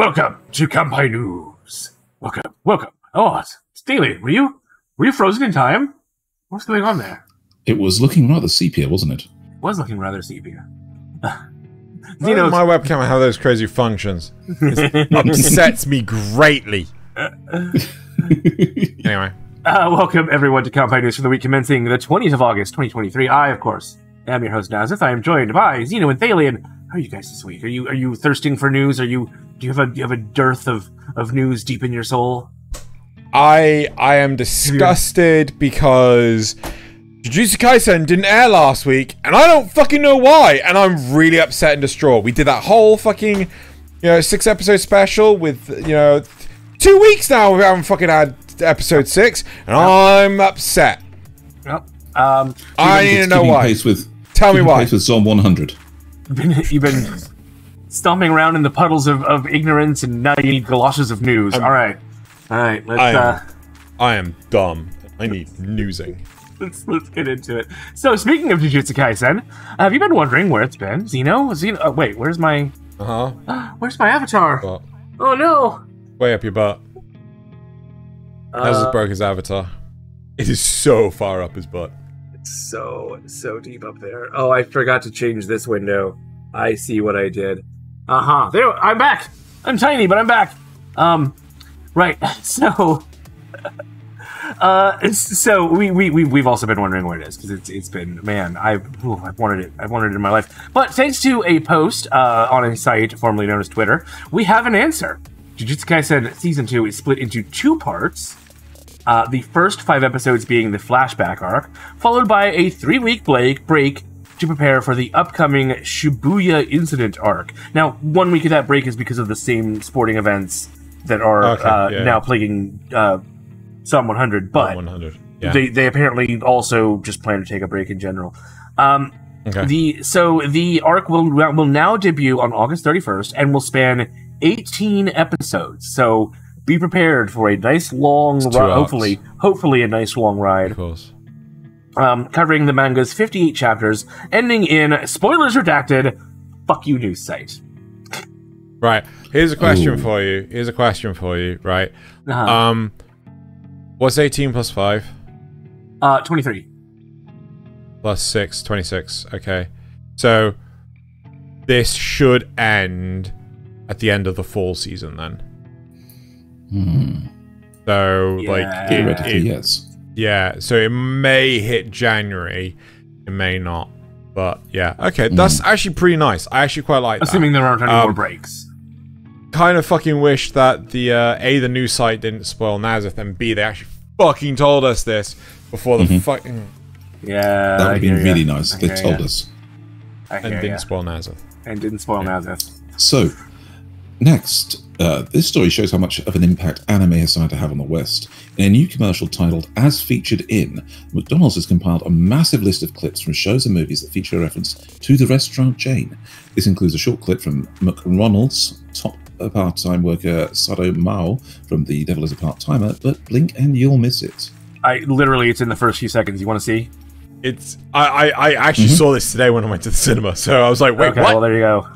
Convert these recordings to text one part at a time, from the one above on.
Welcome to Kanpai News. Welcome. Oh, it's Thaylien. Were you frozen in time? What's going on there? It was looking rather sepia, wasn't it? It was looking rather sepia. My webcam have those crazy functions. It upsets me greatly. Anyway. Welcome, everyone, to Kanpai News for the week commencing the 20th of August, 2023. I, of course, am your host, Nasuth. I am joined by Xeno and Thaylien. How are you guys this week? Are you thirsting for news? Do you have a dearth of news deep in your soul? I am disgusted because Jujutsu Kaisen didn't air last week, and I don't fucking know why, and I'm really upset and distraught. We did that whole fucking, 6-episode special with, 2 weeks now we haven't fucking had episode 6, and I'm upset. Yep. I need to know why. Tell me why. Pace with Zone 100. You've been stomping around in the puddles of ignorance, and now you need galoshes of news. All right, let's. I am dumb. I need newsing. Let's get into it. So, speaking of Jujutsu Kaisen, have you been wondering where it's been? Xeno? Wait, where's my... Where's my avatar? What? Oh, no! Way up your butt. Nasuth broke his avatar. It is so far up his butt. It's so deep up there. Oh, I forgot to change this window. I see what I did. There, I'm back! I'm tiny, but I'm back! Right, so... so we've also been wondering where it is, because it's been, man, I've wanted it in my life. But thanks to a post on a site formerly known as Twitter, we have an answer. Jujutsu Kaisen Season 2 is split into 2 parts. The first 5 episodes being the flashback arc, followed by a 3-week break to prepare for the upcoming Shibuya incident arc. Now, 1 week of that break is because of the same sporting events that are now plaguing Psalm 100, but 100. Yeah. They apparently also just plan to take a break in general. The arc will now debut on August 31st and will span 18 episodes. So be prepared for a nice long ride. Hopefully a nice long ride. Of course. Covering the manga's 58 chapters, ending in spoilers redacted. Fuck you, news site. Right. Here's a question for you. Right. What's 18 plus 5? 23. Plus 6, 26. Okay. So, this should end at the end of the fall season, then. So, yes. Yeah, so it may hit January. It may not. But, yeah. Okay, that's actually pretty nice. I actually quite like that. Assuming there aren't any more breaks. Kind of fucking wish that the news site didn't spoil Nasuth, and B, they actually fucking told us this before the fucking... Yeah, that would be really nice. They told us. And didn't spoil Nasuth. Nasuth. So, next, this story shows how much of an impact anime has started to have on the West. In a new commercial titled As Featured In, McDonald's has compiled a massive list of clips from shows and movies that feature a reference to the restaurant chain. This includes a short clip from McDonald's top part-time worker Sado Mao from The Devil is a Part-Timer, but blink and you'll miss it. It's in the first few seconds. You want to see? I actually saw this today when I went to the cinema, so I was like, wait, okay, what? Well, there you go.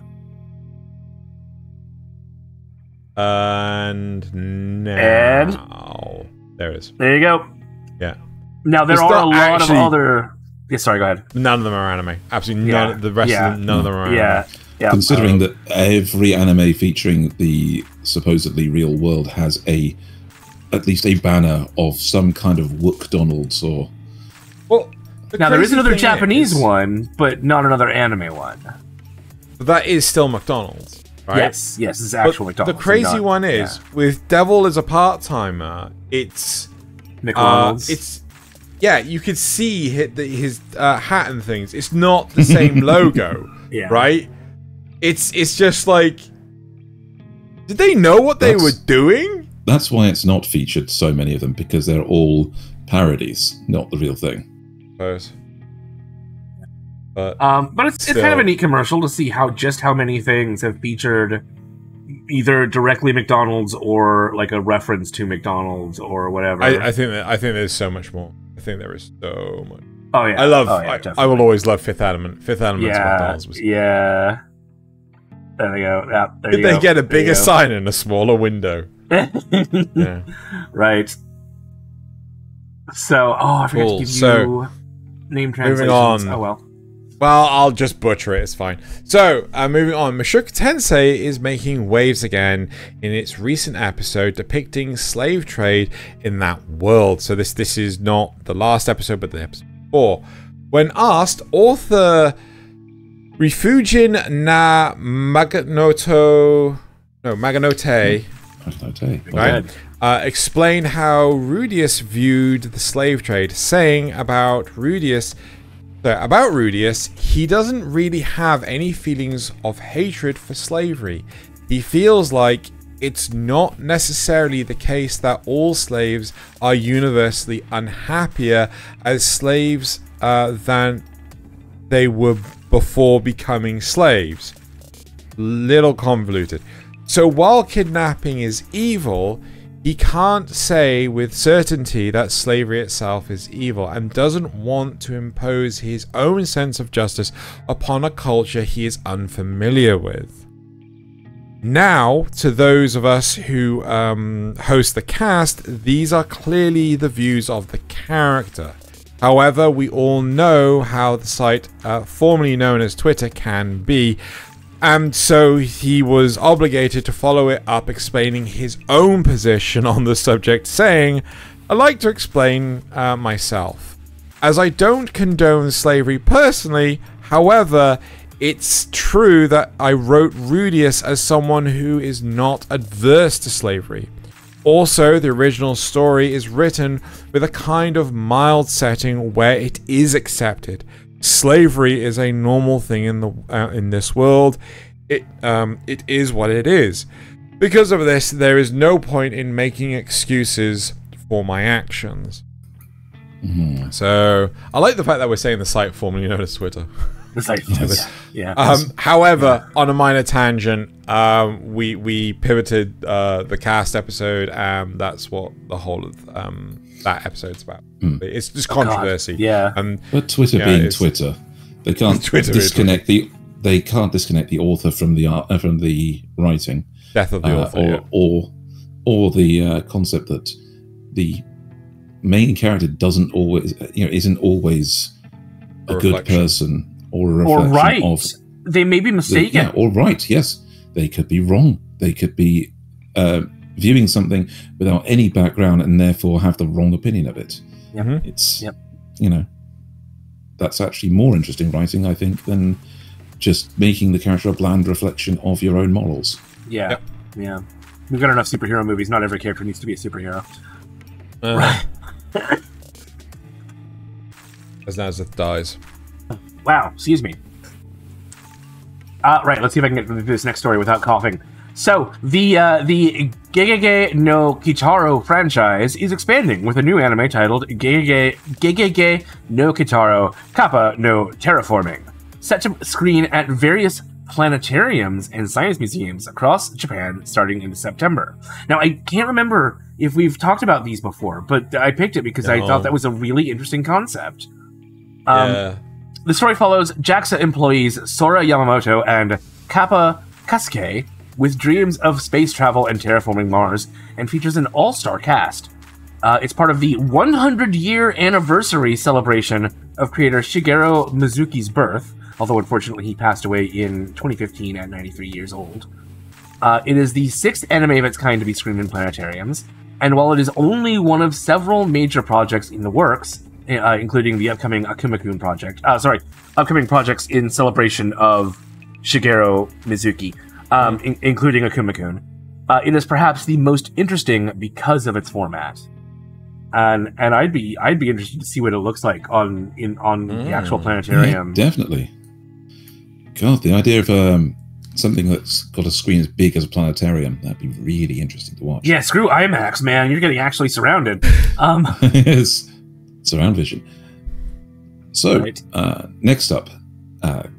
And now... There it is. There you go. Yeah. Now, there are a lot of other... Yeah, sorry, go ahead. None of them are anime. Absolutely none. The rest of them, none of them are anime. Yeah. Considering that every anime featuring the supposedly real world has at least a banner of some kind of McDonald's or... Well, now there is another Japanese one, but not another anime one. But that is still McDonald's, right? Yes, it's actual McDonald's. The crazy one is, with Devil as a part-timer, it's... McDonald's. You could see his hat and things. It's not the same logo, right? It's just like... Did they know what they were doing? That's why it's not featured, so many of them, because they're all parodies, not the real thing. Suppose. But it's kind of a neat commercial to see how many things have featured either directly McDonald's or like a reference to McDonald's or whatever. I think there's so much more. I think there is so much. Oh yeah. I will always love Fifth Element. Fifth Element's McDonald's was There they go. Yeah, there Did you go. they get a There bigger you go. sign and a smaller window? Yeah. Right. So, I forgot to give you name translations. Moving on. Oh, well. Well, I'll just butcher it, it's fine. So, moving on. Mushoku Tensei is making waves again in its recent episode depicting slave trade in that world. So this is not the last episode, but the episode before. When asked, author Rifujin Maganote, right, explained how Rudius viewed the slave trade, saying about Rudius, he doesn't really have any feelings of hatred for slavery. He feels like it's not necessarily the case that all slaves are universally unhappier as slaves than they were before becoming slaves. Little convoluted. So while kidnapping is evil, he can't say with certainty that slavery itself is evil and doesn't want to impose his own sense of justice upon a culture he is unfamiliar with. Now, to those of us who host the cast, these are clearly the views of the character. However, we all know how the site, formerly known as Twitter, can be. And so he was obligated to follow it up explaining his own position on the subject, saying, "I'd like to explain myself. As I don't condone slavery personally, however, it's true that I wrote Rudius as someone who is not adverse to slavery. Also, the original story is written with a kind of mild setting where it is accepted. Slavery is a normal thing in this world. It is what it is. Because of this, there is no point in making excuses for my actions." Mm-hmm. So I like the fact that we're saying the site formerly known as Twitter. The site, yeah. However, on a minor tangent, we pivoted the cast episode, and that's what the whole of that episode's about. It's just controversy. Yeah. But Twitter being Twitter, they can't disconnect the author from the art, from the writing. Death of the author, or the concept that the main character doesn't always, isn't always a good person or a reflection of. They may be mistaken. Or right. Yes, they could be wrong. They could be viewing something without any background and therefore have the wrong opinion of it. Yep. It's that's actually more interesting writing, I think, than just making the character a bland reflection of your own morals. Yeah. Yep. Yeah. We've got enough superhero movies. Not every character needs to be a superhero. Right. As Nasuth dies. Wow, excuse me. Right, let's see if I can get through this next story without coughing. So, the GeGeGe no Kitaro franchise is expanding with a new anime titled GeGeGe no Kitaro Kappa no Terraforming, set to screen at various planetariums and science museums across Japan starting in September. Now, I can't remember if we've talked about these before, but I picked it because I thought that was a really interesting concept. The story follows JAXA employees Sora Yamamoto and Kappa Kasuke with dreams of space travel and terraforming Mars, and features an all-star cast. It's part of the 100-year anniversary celebration of creator Shigeru Mizuki's birth, although unfortunately he passed away in 2015 at 93 years old. It is the 6th anime of its kind to be screened in planetariums, and while it is only one of several major projects in the works, including the upcoming Akuma-kun project, upcoming projects in celebration of Shigeru Mizuki, including Akuma-kun, it is perhaps the most interesting because of its format. And I'd be interested to see what it looks like on the actual planetarium. Yeah, definitely. God, the idea of something that's got a screen as big as a planetarium, that'd be really interesting to watch. Yeah, screw IMAX, man. You're getting actually surrounded. Yes, surround vision. So, next up,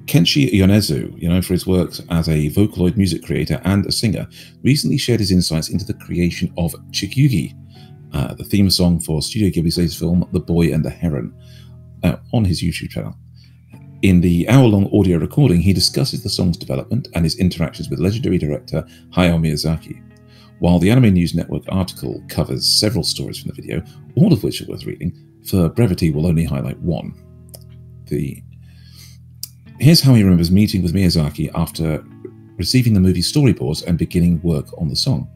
Kenshi Yonezu, for his works as a Vocaloid music creator and a singer, recently shared his insights into the creation of GeGeGe, the theme song for Studio Ghibli's latest film, The Boy and the Heron, on his YouTube channel. In the hour-long audio recording, he discusses the song's development and his interactions with legendary director Hayao Miyazaki. While the Anime News Network article covers several stories from the video, all of which are worth reading, for brevity we'll only highlight one. Here's how he remembers meeting with Miyazaki after receiving the movie's storyboards and beginning work on the song.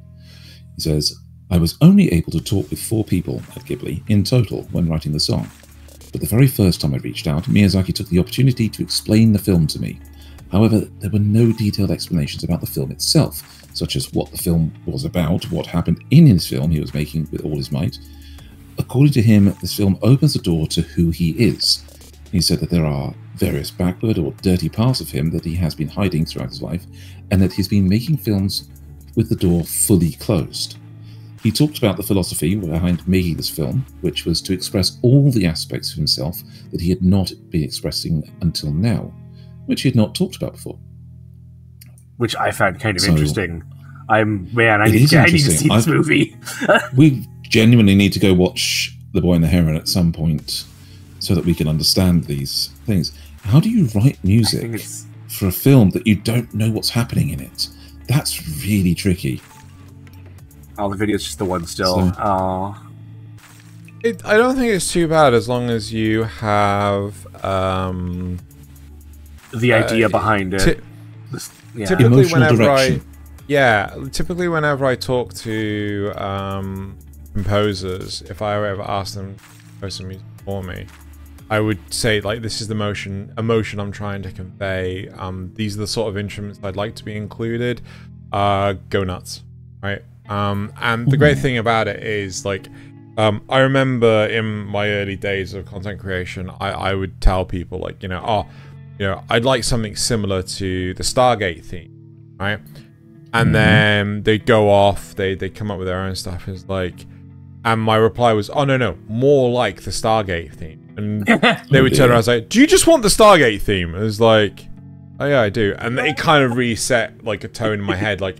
He says, "I was only able to talk with 4 people at Ghibli in total when writing the song. But the very first time I reached out, Miyazaki took the opportunity to explain the film to me. However, there were no detailed explanations about the film itself, such as what the film was about, what happened in his film he was making with all his might. According to him, this film opens the door to who he is. He said that there are various backward or dirty parts of him that he has been hiding throughout his life, and that he's been making films with the door fully closed. He talked about the philosophy behind making this film, which was to express all the aspects of himself that he had not been expressing until now, which he had not talked about before." Which I found kind of interesting. I need to see this movie. We genuinely need to go watch The Boy and the Heron at some point so that we can understand these things. How do you write music for a film that you don't know what's happening in it? That's really tricky. Oh, the video's just the one still. I don't think it's too bad as long as you have the idea behind it. Typically, whenever I talk to composers, if I ever ask them to compose some music for me, I would say, like, this is the emotion I'm trying to convey. These are the sort of instruments I'd like to be included. Go nuts, right? And the great thing about it is, like, I remember in my early days of content creation, I would tell people, like, I'd like something similar to the Stargate theme, right? And then they'd go off, they'd come up with their own stuff. It's like, and my reply was, "Oh no, more like the Stargate theme." And they would turn around and say, "Do you just want the Stargate theme?" It was like, "Oh yeah, I do." And it kind of reset like a tone in my head, like,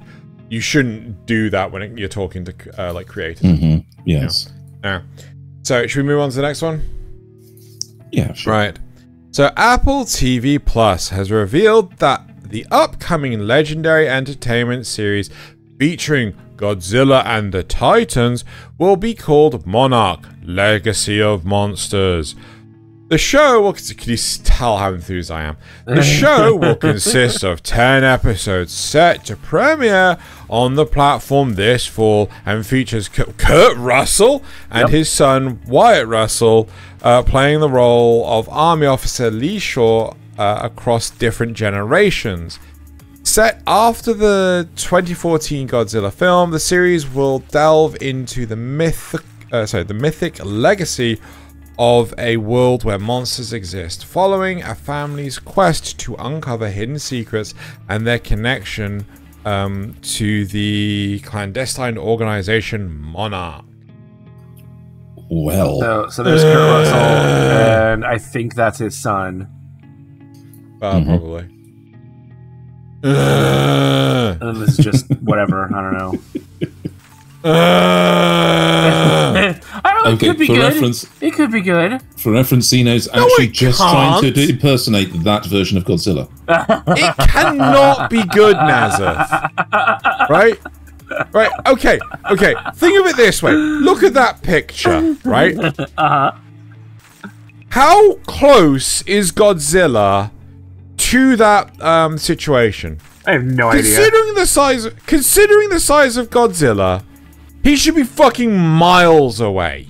you shouldn't do that when you're talking to like creators. Yes. Yeah. So should we move on to the next one? Yeah, sure. Right. So Apple TV Plus has revealed that the upcoming Legendary Entertainment series featuring Godzilla and the Titans will be called Monarch: Legacy of Monsters. The show will... Can you tell how enthused I am? The show will consist of 10 episodes set to premiere on the platform this fall and features Kurt Russell and his son Wyatt Russell playing the role of Army Officer Lee Shaw across different generations. Set after the 2014 Godzilla film, the series will delve into the mythic legacy of a world where monsters exist, following a family's quest to uncover hidden secrets and their connection to the clandestine organization Monarch. Well, so there's Kurt Russell, and I think that's his son. Probably. And then this is just whatever. I don't know. I don't know. It could be good. It could be good. For reference, Xeno's actually just trying to impersonate that version of Godzilla. It cannot be good, Nasuth. Right? Right? Okay. Think of it this way. Look at that picture, right? How close is Godzilla to that situation? I have no idea. Considering the size of Godzilla, he should be fucking miles away,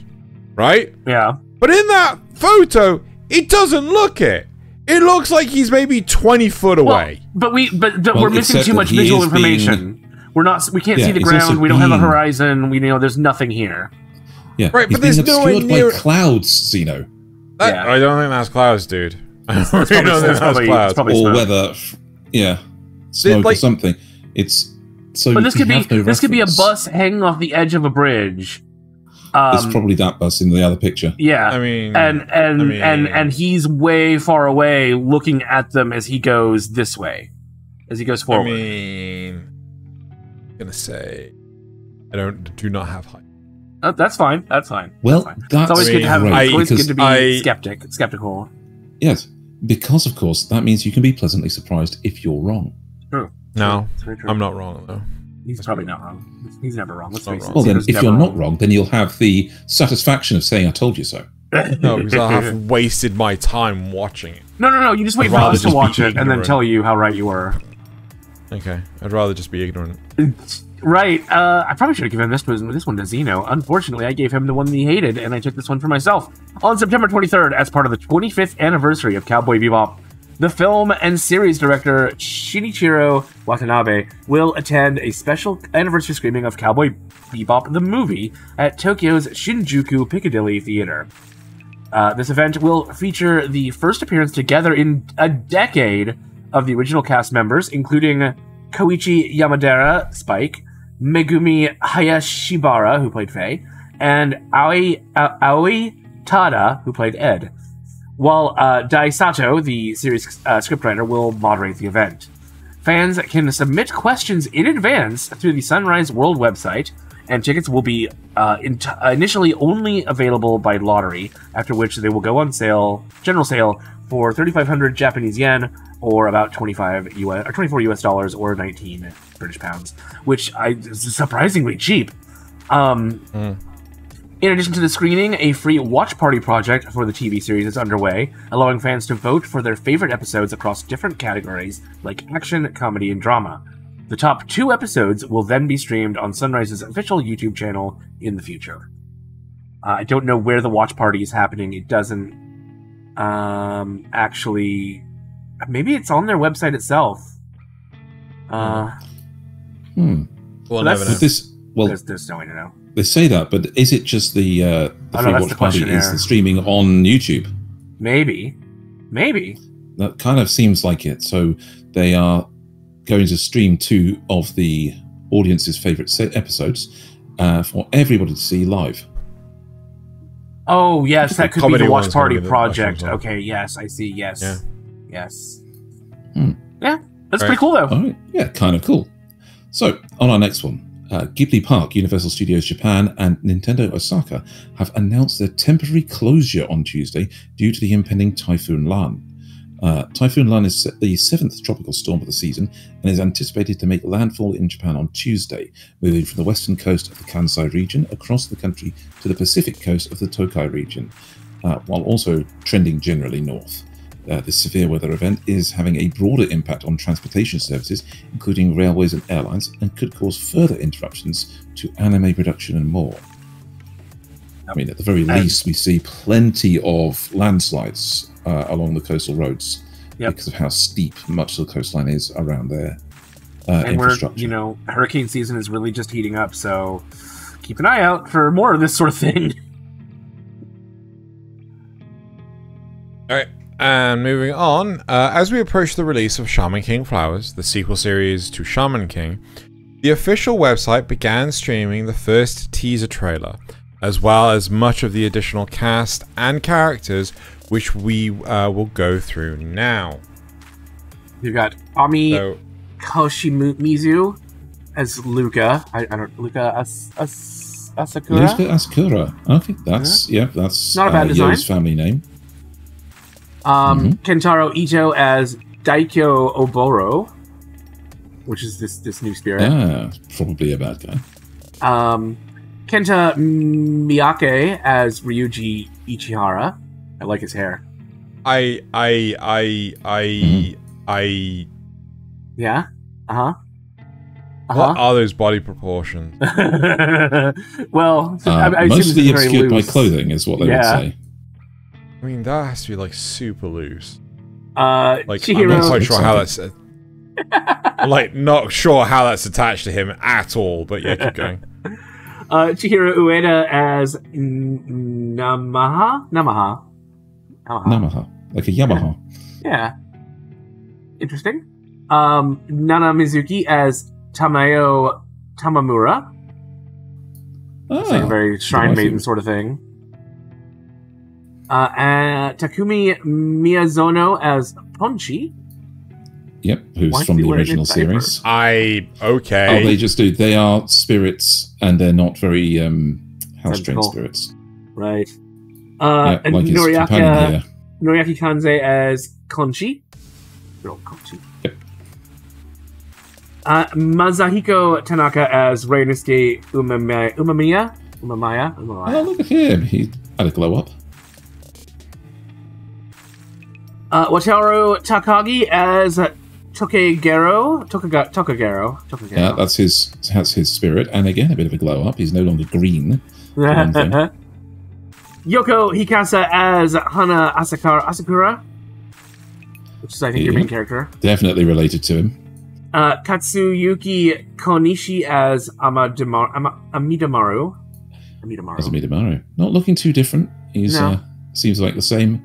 right? Yeah. But in that photo, it doesn't look it. It looks like he's maybe 20 foot away. But we're missing too much visual information. We can't see the ground. We don't have a horizon. There's nothing here. Yeah. Right, but he's there's being no way obscured near by clouds, Xeno. I don't think that's clouds, dude. I don't think that's clouds. Or weather. Yeah. Smoke or something. It's so. But this could be a bus hanging off the edge of a bridge. It's probably that bus in the other picture. Yeah, and he's way far away, looking at them as he goes this way, as he goes forward. I'm gonna say, do not have height. That's fine. That's fine. Well, it's always good to have. Right, always good to be skeptical. Yes, Because, of course, that means you can be pleasantly surprised if you're wrong. True. No, True. I'm not wrong, though. He's probably not wrong. He's never wrong. Let's face it. Well, then, Zero's if never you're not wrong, then you'll have the satisfaction of saying, I told you so. No, because I'll have wasted my time watching it. No. You just wait for us to watch it and then tell you how right you were. Okay, I'd rather just be ignorant. Right. I probably should have given this one to Zeno. Unfortunately, I gave him the one that he hated, and I took this one for myself. On September 23rd, as part of the 25th anniversary of Cowboy Bebop, the film and series director Shinichiro Watanabe will attend a special anniversary screening of Cowboy Bebop the movie at Tokyo's Shinjuku Piccadilly Theater. This event will feature the first appearance together in a decade of the original cast members, including Koichi Yamadera, Spike, Megumi Hayashibara, who played Faye, and Aoi Tada, who played Ed, while Dai Sato, the series scriptwriter, will moderate the event. Fans can submit questions in advance through the Sunrise World website, and tickets will be initially only available by lottery, after which they will go on sale, general sale, for 3,500 Japanese yen, or about 24 US dollars, or 19 British pounds, which is surprisingly cheap. In addition to the screening, a free watch party project for the TV series is underway, allowing fans to vote for their favorite episodes across different categories like action, comedy, and drama. The top 2 episodes will then be streamed on Sunrise's official YouTube channel in the future. I don't know where the watch party is happening. It doesn't actually... Maybe it's on their website itself. We'll never know. There's no way to know. They say that, but is it just the free watch party is the streaming on YouTube? Maybe. That kind of seems like it. So they are going to stream 2 of the audience's favorite episodes for everybody to see live. Oh, yes, that could be the watch party project. Well. Okay, yes, I see. Yes. Yeah. Yes. Yeah, that's pretty cool, though. All right. Yeah, kind of cool. So, on our next one, Ghibli Park, Universal Studios Japan, and Nintendo Osaka have announced their temporary closure on Tuesday due to the impending Typhoon Lan. Typhoon Lan is the 7th tropical storm of the season and is anticipated to make landfall in Japan on Tuesday, moving from the western coast of the Kansai region across the country to the Pacific coast of the Tokai region, while also trending generally north. This severe weather event is having a broader impact on transportation services, including railways and airlines, and could cause further interruptions to anime production and more. I mean, at the very least, we see plenty of landslides along the coastal roads because of how steep much of the coastline is around there. And infrastructure. Hurricane season is really just heating up, so keep an eye out for more of this sort of thing. All right. And moving on, as we approach the release of Shaman King Flowers, the sequel series to Shaman King, the official website began streaming the first teaser trailer, as well as much of the additional cast and characters, which we will go through now. You got Ami Koshimizu as Luca. Luca Asakura. Luca Asakura. Okay, that's not a bad design. Yo's family name. Kentaro Ito as Daikyo Oboro, which is this new spirit. Probably a bad guy. Kenta Miyake as Ryuji Ichihara. I like his hair. Yeah. What are those body proportions? Well, I mostly obscured by clothing, is what they would say. I mean, that has to be like super loose. Chihiro, I'm not quite sure how that's. Not sure how that's attached to him at all. But yeah, keep going. Chihiro Ueda as Namaha, like a Yamaha. Yeah. Interesting. Nana Mizuki as Tamayo Tamamura. It's like a very Shrine Maiden sort of thing. Takumi Miyazono as Ponchi. Yep, who's from the original series. Okay. Oh, they just do. They are spirits, and they're not very house-trained spirits. Right. Like his companion here. Noriaki Kanze as Konchi. Girl Konchi. Yep. Masahiko Tanaka as Reinosuke Umamiya. Oh, look at him. He had a glow up. Wataru Takagi as Tokagero. Yeah, that's his spirit. And again, a bit of a glow up. He's no longer green. Yoko Hikasa as Hana Asakura, which is, I think, your main character. Definitely related to him. Katsuyuki Konishi as Amidamaru. As Amidamaru. Not looking too different. He's seems like the same.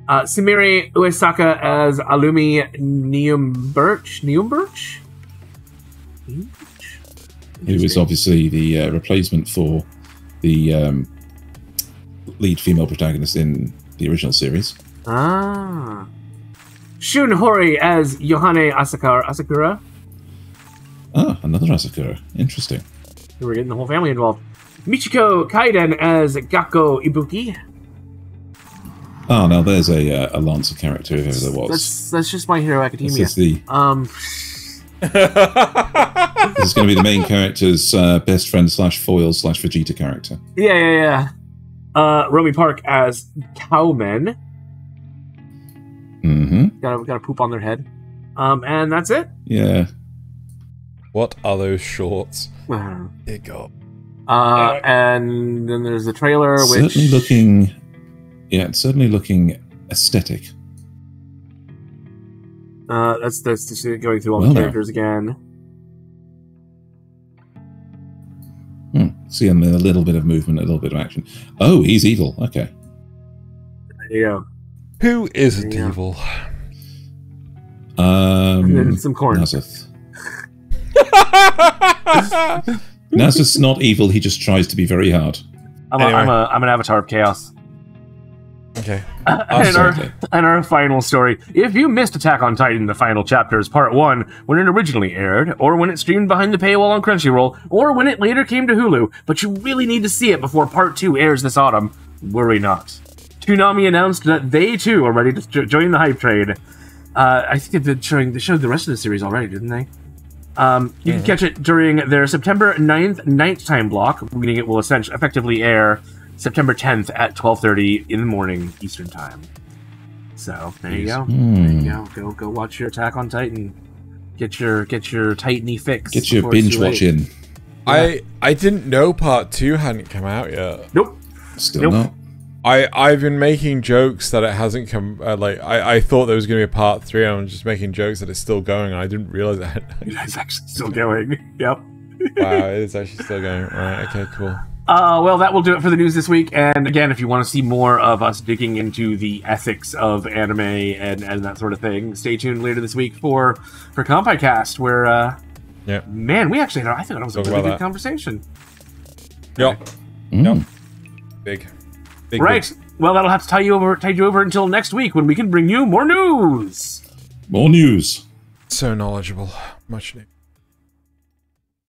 Sumire Uesaka as Alumi Neumbirch? Who was obviously the replacement for the lead female protagonist in the original series. Shun Hori as Yohane Asakura. Ah, another Asakura. Interesting. We're getting the whole family involved. Michiko Kaiden as Gakko Ibuki. Oh, now there's a Lancer character, if ever there was. That's just My Hero Academia. This is this is going to be the main character's best friend / foil / Vegeta character. Yeah. Romy Park as Cowman. Mm-hmm. Got to poop on their head. And that's it. Yeah. What are those shorts? Dear God. And then there's the trailer, which it's certainly looking aesthetic. That's just going through all the characters again. Seeing a little bit of movement, a little bit of action. Oh, he's evil. Okay. There you go. Who isn't evil? And then some corn. Nasuth. Nasuth's not evil. He just tries to be very hard. I'm an avatar of chaos. Okay. And our final story. If you missed Attack on Titan, the final chapters, part 1, when it originally aired, or when it streamed behind the paywall on Crunchyroll, or when it later came to Hulu, but you really need to see it before part 2 airs this autumn, worry not. Toonami announced that they too are ready to join the hype train. I think they showed the rest of the series already, didn't they? You can catch it during their September 9th nighttime block, meaning it will effectively air September 10th at 12:30 in the morning Eastern Time. So there you go. There you go. Go watch your Attack on Titan. Get your Titany fix. Get your binge watch in. I didn't know part 2 hadn't come out yet. Nope. Still not. I've been making jokes that it hasn't come. I thought there was going to be a part 3. And I'm just making jokes that it's still going. And I didn't realize that it's actually still going. Yep. Wow, it is actually still going. Right. Okay. Cool. Well, that will do it for the news this week. And again, if you want to see more of us digging into the ethics of anime and that sort of thing, stay tuned later this week for Kanpai Cast, where man, we actually I thought it was a really good conversation. Yep. Yep. Big. Right. Well, that'll have to tide you over until next week when we can bring you more news. More news. So knowledgeable. Much needed.